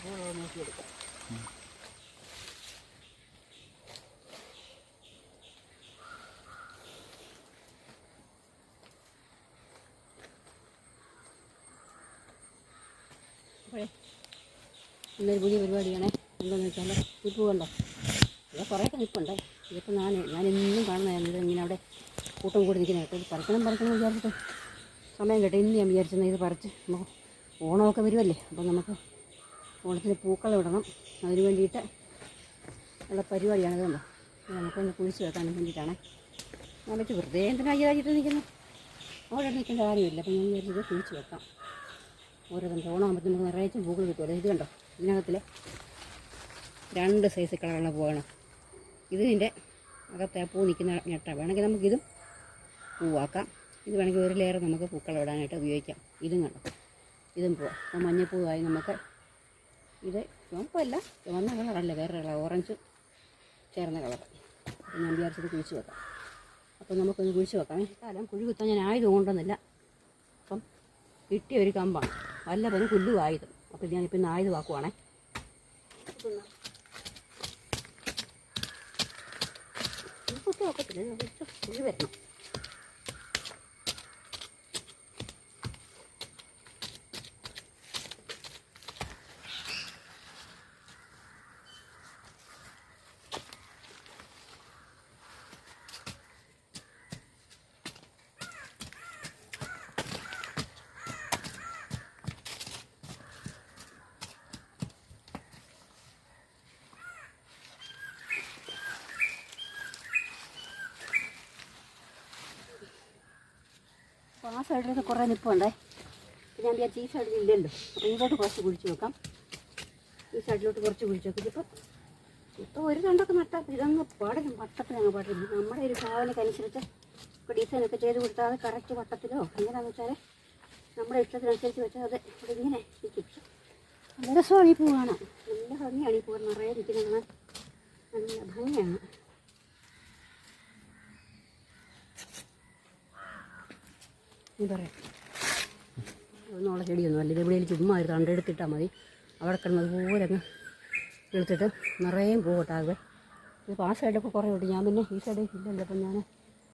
പൂവ് നോക്കിയെടുക്കാം. അപ്പോഴേ ഇന്നൊരു പുതിയ പരിപാടിയാണേ. എന്താണെന്ന് വെച്ചാൽ ഈ പൂ കണ്ടോ, ഇവിടെ കുറേയൊക്കെ നിൽപ്പുണ്ട്. ഇതിപ്പോൾ ഞാനെന്നും കാണുന്നതാണ്. ഇത് ഇങ്ങനെ അവിടെ കൂട്ടം കൂടി നിൽക്കുന്ന കേട്ടോ. ഇത് പറിക്കണം വിചാരിച്ചിട്ട് സമയം കേട്ടോ. ഇന്ന് ഞാൻ വിചാരിച്ചെന്നാൽ ഇത് പറിച്ച് നമുക്ക് ഓണമൊക്കെ വരുമല്ലേ, അപ്പോൾ നമുക്ക് ഓണത്തിന് പൂക്കൾ ഇടണം. അതിന് വേണ്ടിയിട്ട് ഉള്ള പരിപാടിയാണ്. ഇതുണ്ടോ, നമുക്കൊന്ന് കുഴിച്ച് വെക്കാൻ വേണ്ടിയിട്ടാണ്. ഞാൻ വെച്ച് വെറുതെ എന്തിനാ ഇതായിട്ട് നിൽക്കുന്നു, അവിടെ നിൽക്കേണ്ട കാര്യമില്ല. അപ്പോൾ ഞാൻ വിചാരിച്ചത് കുഴിച്ച് വെക്കാം. ഓരോ ഓണമാകുമ്പോൾ നമുക്ക് നിറയെ പൂക്കൾ കിട്ടുമല്ലോ. ഇത് കണ്ടോ, ഇതിനകത്തിൽ 2 സൈസ് കളറുള്ള പൂവാണ്. ഇതിൻ്റെ അകത്തെ പൂ നിൽക്കുന്ന ഞെട്ട വേണമെങ്കിൽ നമുക്കിതും പൂവാക്കാം. ഇത് വേണമെങ്കിൽ ഒരു ലെയർ നമുക്ക് പൂക്കൾ ഇടാനായിട്ട് ഉപയോഗിക്കാം. ഇതും കണ്ടോ, ഇതും പൂവാം. അപ്പോൾ മഞ്ഞപ്പൂവായി നമുക്ക് ഇത് ചുവപ്പല്ല, ചുവന്ന കളറല്ല, വേറെ കളർ, ഓറഞ്ച് ചേർന്ന കളർ. അപ്പോൾ ഞാൻ വിചാരിച്ചത് കുഴിച്ച് വെക്കാം. അപ്പോൾ നമുക്കൊന്ന് കുഴിച്ച് വെക്കാം. കാലം കുഴി കുത്താൻ ഞാൻ ആയുധം കൊണ്ടൊന്നുമില്ല. അപ്പം കിട്ടിയ ഒരു കമ്പാണ്, വല്ല പനും പുല്ലും ആയുധം. അപ്പോൾ ഞാനിപ്പോൾ ഇന്ന് ആയുധമാക്കുവാണേ. കുത്തി നോക്കത്തില്ല, കുഴി വരണം. അപ്പോൾ ആ സൈഡിലൊക്കെ കുറേ നിൽപ്പുണ്ടേ. അപ്പോൾ ഞാൻ വിചാരിച്ചു ഈ സൈഡിൽ ഇല്ലല്ലോ, അപ്പോൾ ഇങ്ങോട്ട് കുറച്ച് കുഴിച്ച് വെക്കാം. ഈ സൈഡിലോട്ട് കുറച്ച് കുഴിച്ച് വെക്കും. ഇപ്പോൾ ഒരു തണ്ടൊക്കെ നട്ടാൽ ഇതങ്ങ് പാടില്ല, വട്ടത്തിലങ്ങ് പാടില്ല. നമ്മുടെ ഒരു ഭാവനയ്ക്കനുസരിച്ച് ഇപ്പോൾ ഡിസൈനൊക്കെ ചെയ്ത് കൊടുത്താൽ അത് കറക്റ്റ് വട്ടത്തിലോ എങ്ങനെയാണെന്ന് വെച്ചാൽ നമ്മുടെ ഇഷ്ടത്തിനനുസരിച്ച് വെച്ചാൽ അത് ഇവിടെ ഇങ്ങനെ നിൽക്കും. നല്ല രസമാണ് ഈ പൂ കാണാൻ, നല്ല ഭംഗിയാണ്. ഈ പൂ നിറയെ നിൽക്കുന്നത് നല്ല ഭംഗിയാണ്. പറയാം ഒന്നുള്ള ചെടിയൊന്നുമല്ല, ഇത് എവിടെയും ചുമ്മാ ഒരു തണ്ടെടുത്തിട്ടാൽ മതി. അവിടെ കിടന്നത് പോലെ അങ്ങ് എടുത്തിട്ട് നിറയും പൂവട്ടാകുക. ഇപ്പോൾ ആ സൈഡൊക്കെ കുറേ ഉണ്ട്. ഞാൻ പിന്നെ ഈ സൈഡിൽ ഇല്ലല്ലോ, അപ്പം ഞാൻ